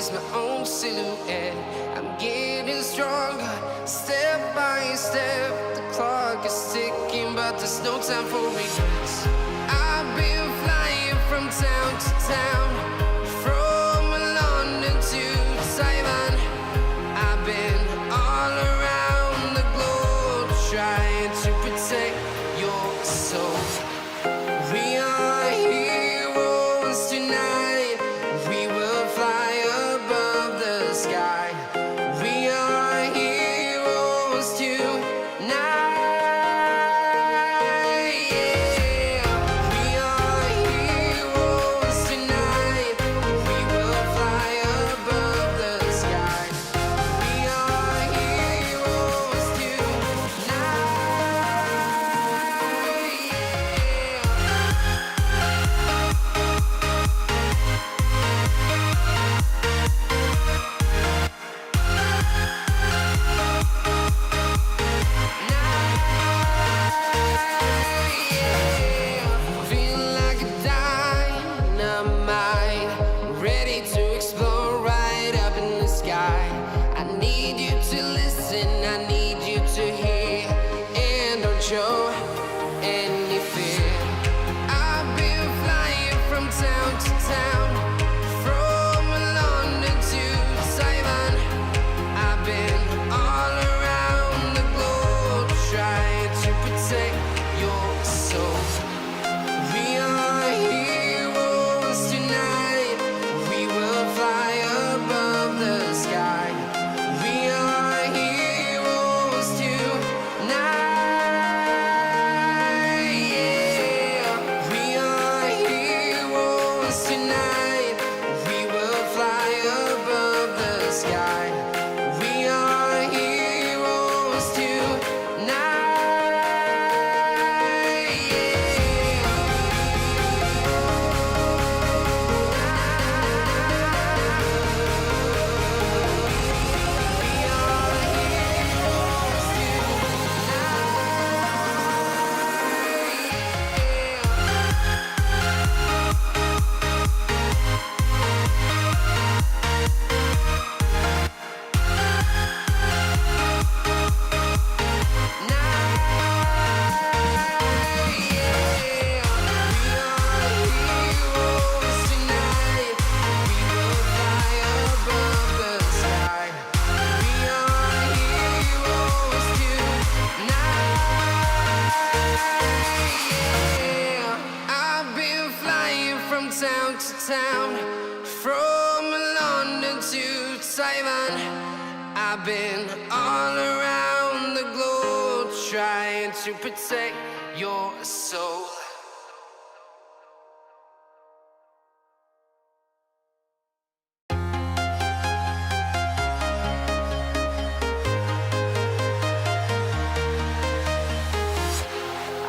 see's my own silhouette. I'm getting stronger, step by step. The clock is ticking, but there's no time for regrets. I've been flying from town to town, from London to Taiwan. I've been all around the globe, trying to protect your soul. We are heroes tonight. We will fly above the sky. We are heroes tonight. Yeah. We are heroes tonight. We will fly above the sky. We are heroes tonight. Feeling like a dynamite, ready to explode right up in the sky. I need you to listen, I need you to hear, and don't show any fear. I've been flying from town to town, from London to Taiwan. I've been all around the globe, trying to protect your soul. We are heroes tonight. We will fly above the sky. We are heroes tonight. Yeah. We are heroes tonight. We will fly above the sky. We are heroes tonight. Town to town, from London to Taiwan. I've been all around the globe, trying to protect your soul.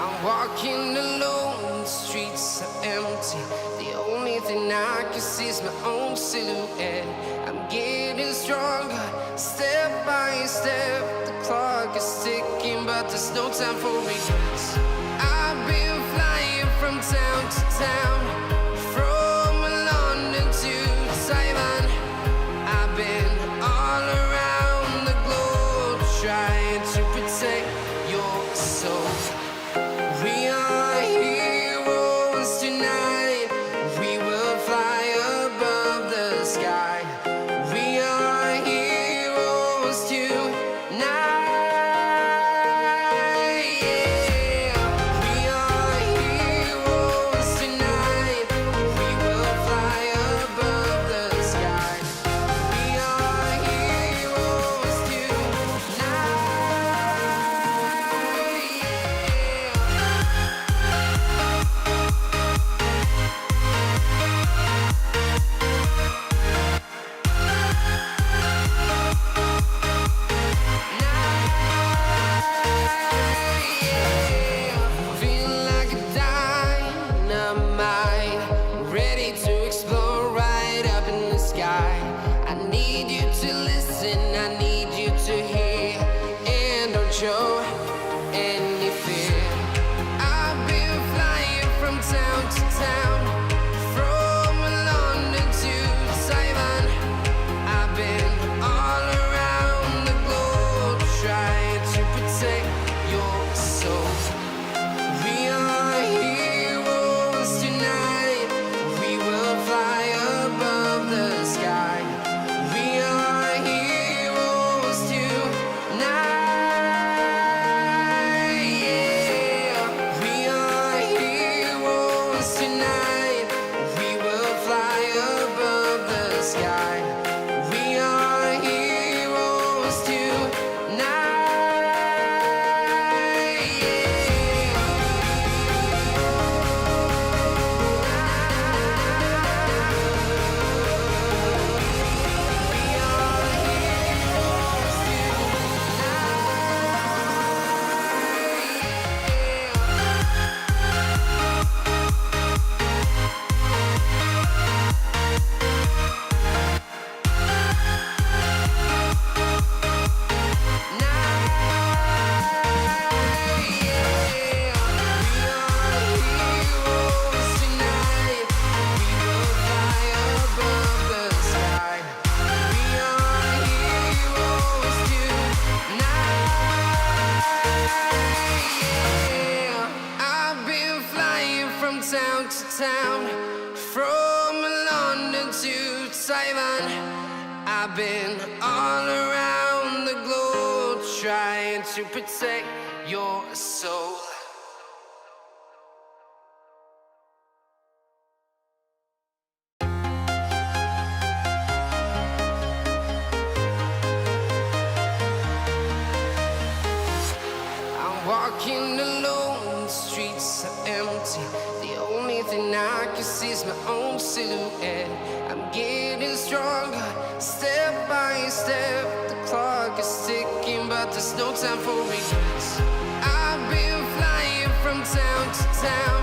I'm walking alone, the streets are empty. The only thing I can see is my own silhouette. I'm getting stronger, step by step. The clock is ticking, but there's no time for regrets. I've been flying from town to town, from London to Taiwan. I've been all around the globe, trying to protect your soul. We are heroes tonight. We will fly above the sky. We are heroes tonight. Yeah. We are heroes tonight. town, from London to Taiwan. I've been all around the globe trying to protect your soul. Walking alone, the streets are empty. The only thing I can see is my own silhouette. I'm getting stronger, step by step. The clock is ticking, but there's no time for regrets. I've been flying from town to town,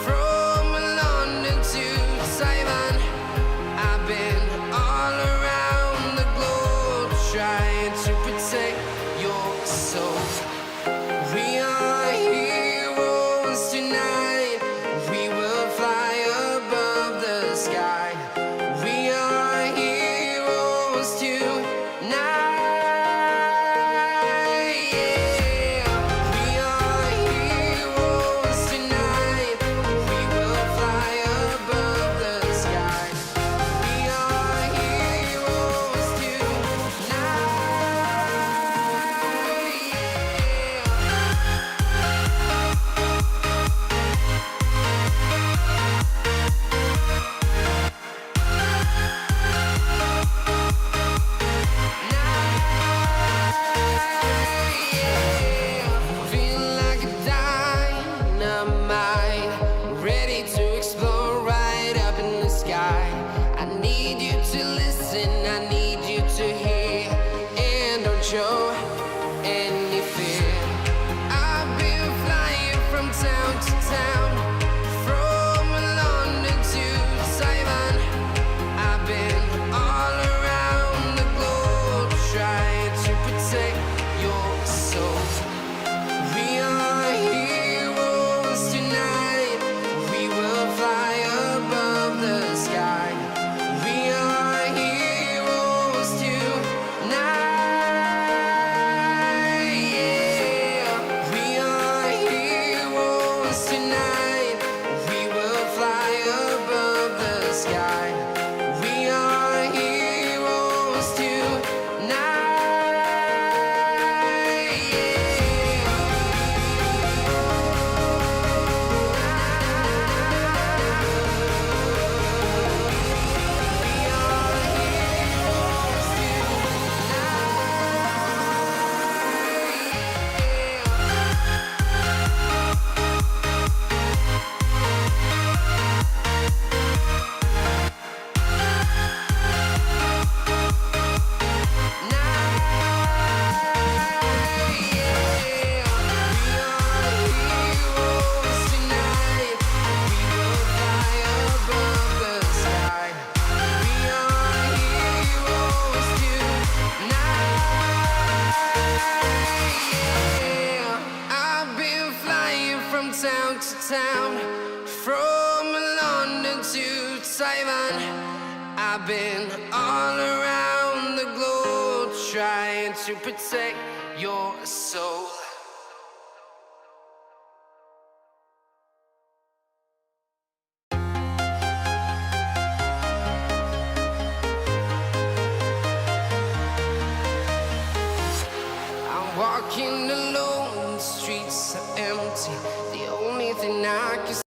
from London to Taiwan. I've been all around the globe trying to protect your soul. We are heroes tonight. We will fly above the sky. We are heroes tonight. Yeah. We are heroes tonight. We will fly above the sky. We are heroes tonight. Show any fear. I've been flying from town to town, from London to Taiwan. I've been all around the globe trying to protect your soul. We are heroes tonight. We will fly above the sky. We are heroes tonight. Town to town, from London to Taiwan. I've been all around the globe trying to protect your soul.